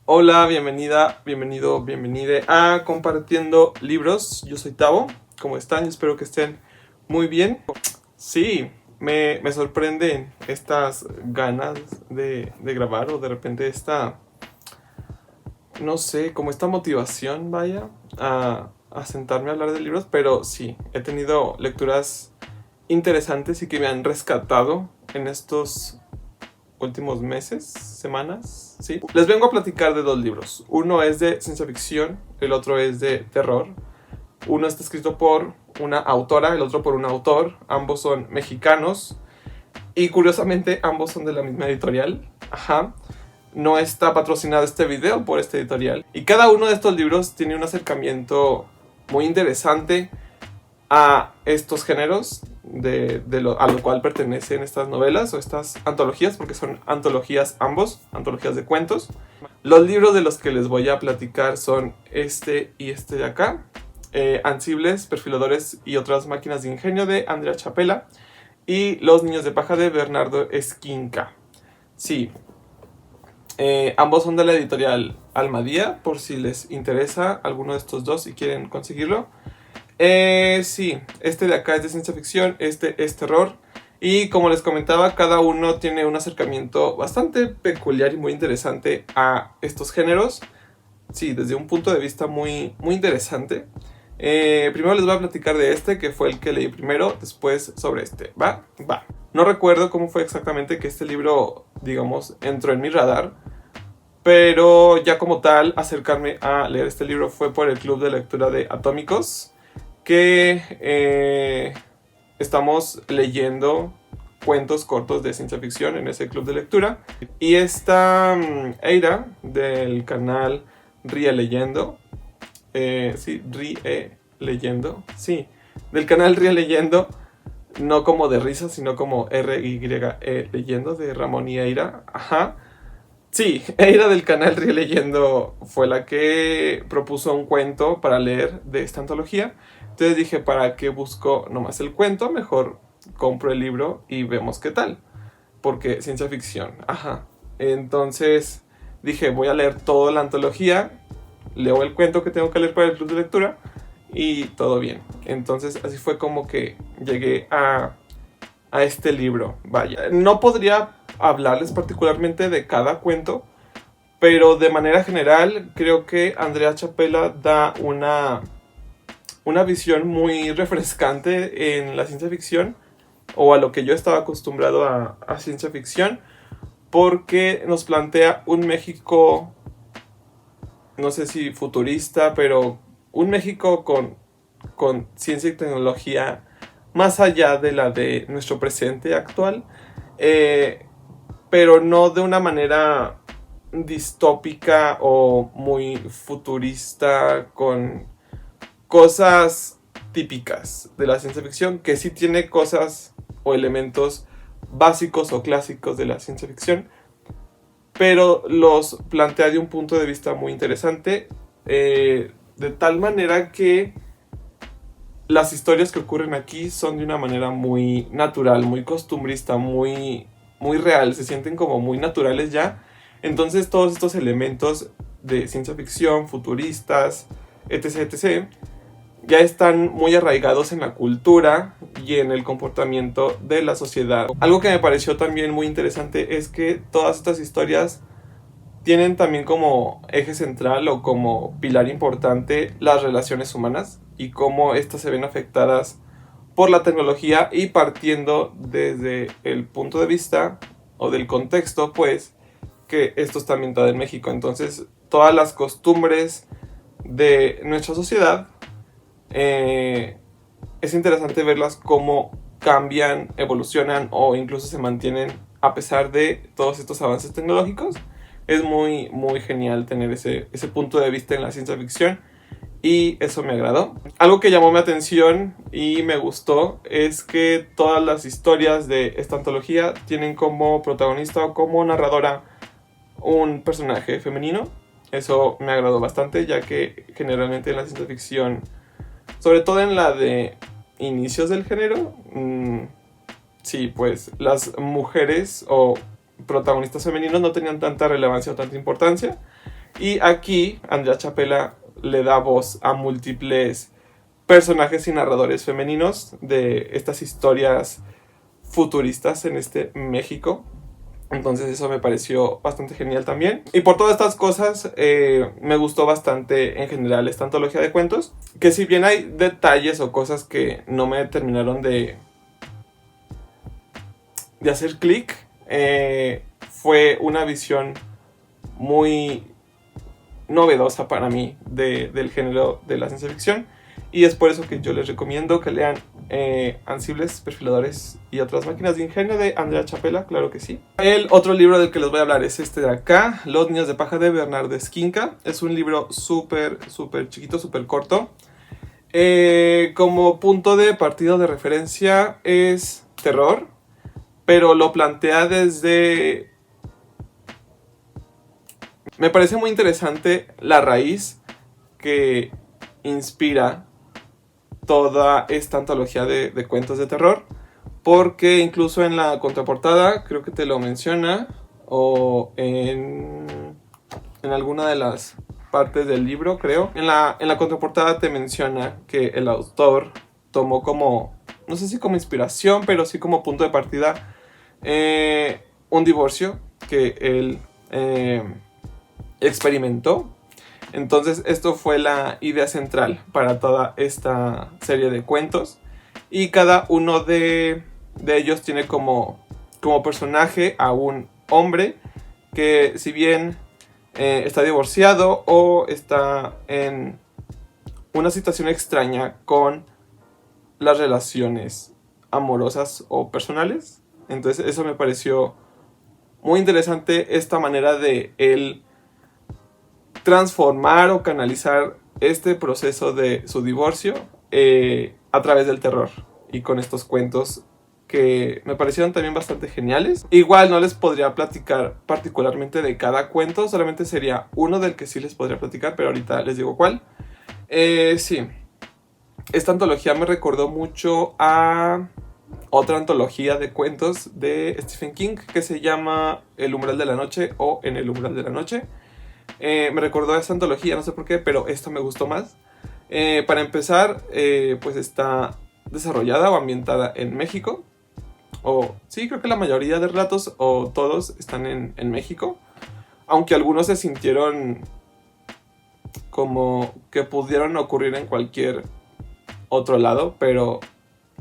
Hola, bienvenida, bienvenido, bienvenide a Compartiendo Libros. Yo soy Tavo, ¿cómo están? Yo espero que estén muy bien. Sí, me sorprenden estas ganas de grabar o de repente no sé, como esta motivación, vaya, a sentarme a hablar de libros, pero sí, he tenido lecturas interesantes y que me han rescatado en estos últimos meses, semanas, ¿sí? Les vengo a platicar de dos libros. Uno es de ciencia ficción, el otro es de terror. Uno está escrito por una autora, el otro por un autor. Ambos son mexicanos y curiosamente ambos son de la misma editorial. Ajá. No está patrocinado este video por esta editorial. Y cada uno de estos libros tiene un acercamiento muy interesante a estos géneros a lo cual pertenecen estas novelas o estas antologías, porque son antologías ambos, antologías de cuentos. Los libros de los que les voy a platicar son este y este de acá, Ansibles, Perfiladores y otras máquinas de ingenio, de Andrea Chapela, y Los niños de paja, de Bernardo Esquinca. Sí, ambos son de la editorial Almadía, por si les interesa alguno de estos dos y quieren conseguirlo. Sí, este de acá es de ciencia ficción, este es terror. Y como les comentaba, cada uno tiene un acercamiento bastante peculiar y muy interesante a estos géneros. Sí, desde un punto de vista muy, muy interesante. Primero les voy a platicar de este, que fue el que leí primero, después sobre este. ¿Va? Va. No recuerdo cómo fue exactamente que este libro, digamos, entró en mi radar. Pero ya como tal, acercarme a leer este libro fue por el club de lectura de Atómicos, que estamos leyendo cuentos cortos de ciencia ficción en ese club de lectura. Y esta Eira del canal Rie Leyendo, sí, Rie Leyendo, sí, del canal Rie Leyendo, no como de risa, sino como R-Y-E Leyendo, de Ramón y Eira, ajá. Sí, Eira del canal Rie Leyendo fue la que propuso un cuento para leer de esta antología. Entonces dije, ¿para qué busco nomás el cuento? Mejor compro el libro y vemos qué tal. Porque ciencia ficción, ajá. Entonces dije, voy a leer toda la antología, leo el cuento que tengo que leer para el club de lectura y todo bien. Entonces así fue como que llegué a este libro. Vaya, no podría hablarles particularmente de cada cuento, pero de manera general creo que Andrea Chapela da una visión muy refrescante en la ciencia ficción, o a lo que yo estaba acostumbrado a ciencia ficción, porque nos plantea un México, no sé si futurista, pero un México con ciencia y tecnología más allá de la de nuestro presente actual, pero no de una manera distópica o muy futurista con cosas típicas de la ciencia ficción, que sí tiene cosas o elementos básicos o clásicos de la ciencia ficción, pero los plantea de un punto de vista muy interesante, de tal manera que las historias que ocurren aquí son de una manera muy natural, muy costumbrista, muy, muy real, se sienten como muy naturales ya. Entonces todos estos elementos de ciencia ficción, futuristas, etc., etc., ya están muy arraigados en la cultura y en el comportamiento de la sociedad. Algo que me pareció también muy interesante es que todas estas historias tienen también como eje central o como pilar importante las relaciones humanas y cómo estas se ven afectadas por la tecnología, y partiendo desde el punto de vista o del contexto, pues, que esto está ambientado en México. Entonces todas las costumbres de nuestra sociedad, es interesante verlas cómo cambian, evolucionan o incluso se mantienen a pesar de todos estos avances tecnológicos. Es muy, muy genial tener ese punto de vista en la ciencia ficción y eso me agradó. Algo que llamó mi atención y me gustó es que todas las historias de esta antología tienen como protagonista o como narradora un personaje femenino. Eso me agradó bastante, ya que generalmente en la ciencia ficción, sobre todo en la de inicios del género, sí, pues las mujeres o protagonistas femeninos no tenían tanta relevancia o tanta importancia. Y aquí Andrea Chapela le da voz a múltiples personajes y narradores femeninos de estas historias futuristas en este México. Entonces eso me pareció bastante genial también. Y por todas estas cosas me gustó bastante en general esta antología de cuentos. Que si bien hay detalles o cosas que no me terminaron de hacer clic, fue una visión muy novedosa para mí del género de la ciencia ficción. Y es por eso que yo les recomiendo que lean Ansibles, Perfiladores y otras máquinas de ingenio de Andrea Chapela, claro que sí. El otro libro del que les voy a hablar es este de acá, Los niños de paja de Bernard Esquinca. Es un libro súper chiquito, súper corto. Como punto de partida de referencia es terror, pero lo plantea desde... Me parece muy interesante la raíz que inspira toda esta antología de cuentos de terror, porque incluso en la contraportada creo que te lo menciona, o en alguna de las partes del libro, creo. En la contraportada te menciona que el autor tomó como, no sé si como inspiración, pero sí como punto de partida, un divorcio que él experimentó. Entonces esto fue la idea central para toda esta serie de cuentos. Y cada uno de ellos tiene como personaje a un hombre que, si bien está divorciado o está en una situación extraña con las relaciones amorosas o personales. Entonces eso me pareció muy interesante, esta manera de él transformar o canalizar este proceso de su divorcio a través del terror, y con estos cuentos que me parecieron también bastante geniales. Igual no les podría platicar particularmente de cada cuento, solamente sería uno del que sí les podría platicar, pero ahorita les digo cuál. Sí, esta antología me recordó mucho a otra antología de cuentos de Stephen King que se llama El umbral de la noche o En el umbral de la noche. Me recordó a esa antología, no sé por qué, pero esta me gustó más. Para empezar, pues está desarrollada o ambientada en México. O sí, creo que la mayoría de relatos o todos están en México. Aunque algunos se sintieron como que pudieron ocurrir en cualquier otro lado, pero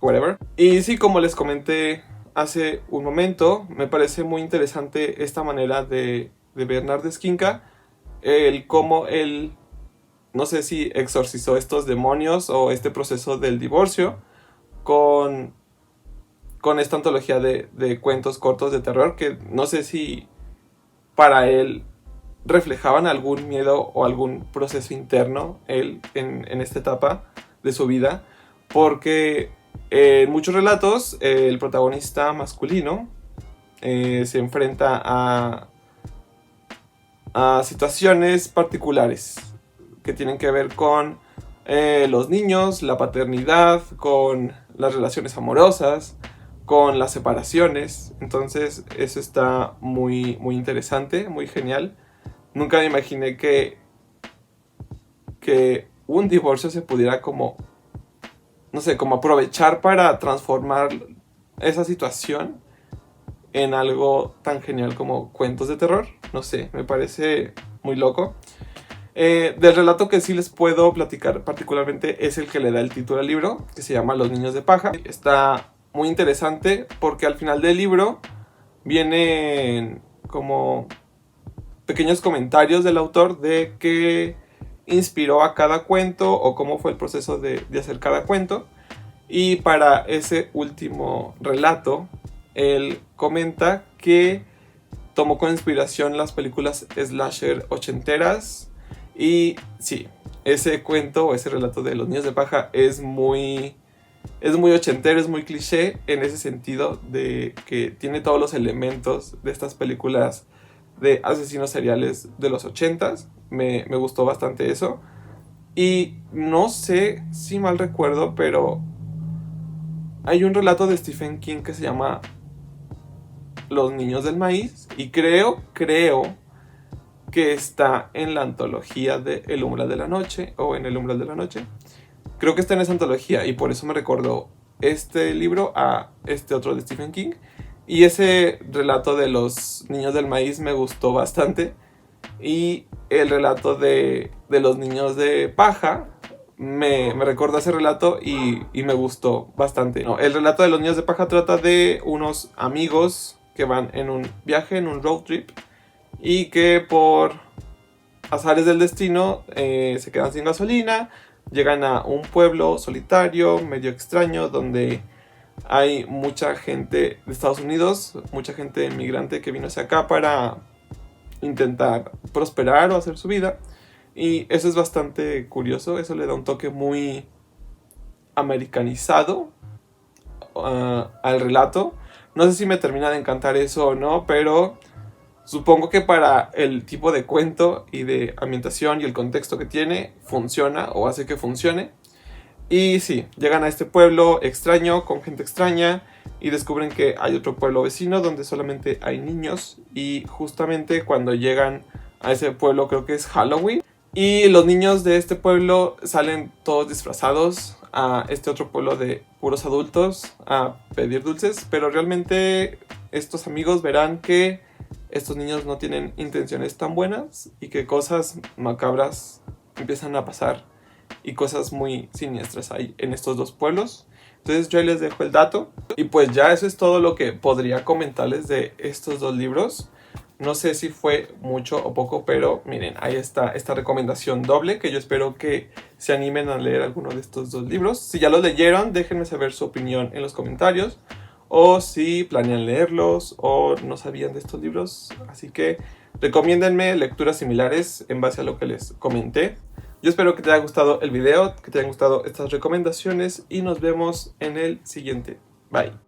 whatever. Y sí, como les comenté hace un momento, me parece muy interesante esta manera de Bernard Esquinca. El cómo él, no sé si exorcizó estos demonios o este proceso del divorcio con esta antología de cuentos cortos de terror, que no sé si para él reflejaban algún miedo o algún proceso interno él en esta etapa de su vida, porque en muchos relatos el protagonista masculino se enfrenta a situaciones particulares que tienen que ver con los niños, la paternidad, con las relaciones amorosas, con las separaciones. Entonces eso está muy interesante, muy genial. Nunca me imaginé que un divorcio se pudiera como, no sé, como aprovechar para transformar esa situación en algo tan genial como cuentos de terror. No sé, me parece muy loco. Del relato que sí les puedo platicar particularmente es el que le da el título al libro, que se llama Los niños de paja. Está muy interesante porque al final del libro vienen como pequeños comentarios del autor de qué inspiró a cada cuento o cómo fue el proceso de hacer cada cuento. Y para ese último relato, él comenta que tomó con inspiración las películas slasher ochenteras. Y sí, ese cuento o ese relato de Los niños de paja es muy ochentero, es muy cliché en ese sentido de que tiene todos los elementos de estas películas de asesinos seriales de los 80s. Me gustó bastante eso. Y no sé si mal recuerdo, pero hay un relato de Stephen King que se llama Los niños del maíz. Y creo que está en la antología de El Umbral de la Noche o en El Umbral de la Noche. Creo que está en esa antología y por eso me recordó este libro a este otro de Stephen King. Y ese relato de los niños del maíz me gustó bastante. Y el relato de los niños de paja me recordó ese relato y me gustó bastante. No, el relato de los niños de paja trata de unos amigos que van en un viaje, en un road trip, y que por azares del destino se quedan sin gasolina, llegan a un pueblo solitario, medio extraño, donde hay mucha gente de Estados Unidos, mucha gente inmigrante que vino hacia acá para intentar prosperar o hacer su vida. Y eso es bastante curioso, eso le da un toque muy americanizado al relato. No sé si me termina de encantar eso o no, pero supongo que para el tipo de cuento y de ambientación y el contexto que tiene, funciona o hace que funcione. Y sí, llegan a este pueblo extraño, con gente extraña, y descubren que hay otro pueblo vecino donde solamente hay niños. Y justamente cuando llegan a ese pueblo, creo que es Halloween, y los niños de este pueblo salen todos disfrazados a este otro pueblo de puros adultos a pedir dulces, pero realmente estos amigos verán que estos niños no tienen intenciones tan buenas y que cosas macabras empiezan a pasar y cosas muy siniestras hay en estos dos pueblos. Entonces yo ahí les dejo el dato. Y pues ya eso es todo lo que podría comentarles de estos dos libros. No sé si fue mucho o poco, pero miren, ahí está esta recomendación doble que yo espero que se animen a leer alguno de estos dos libros. Si ya los leyeron, déjenme saber su opinión en los comentarios. O si planean leerlos o no sabían de estos libros. Así que recomiéndenme lecturas similares en base a lo que les comenté. Yo espero que te haya gustado el video, que te hayan gustado estas recomendaciones y nos vemos en el siguiente. Bye.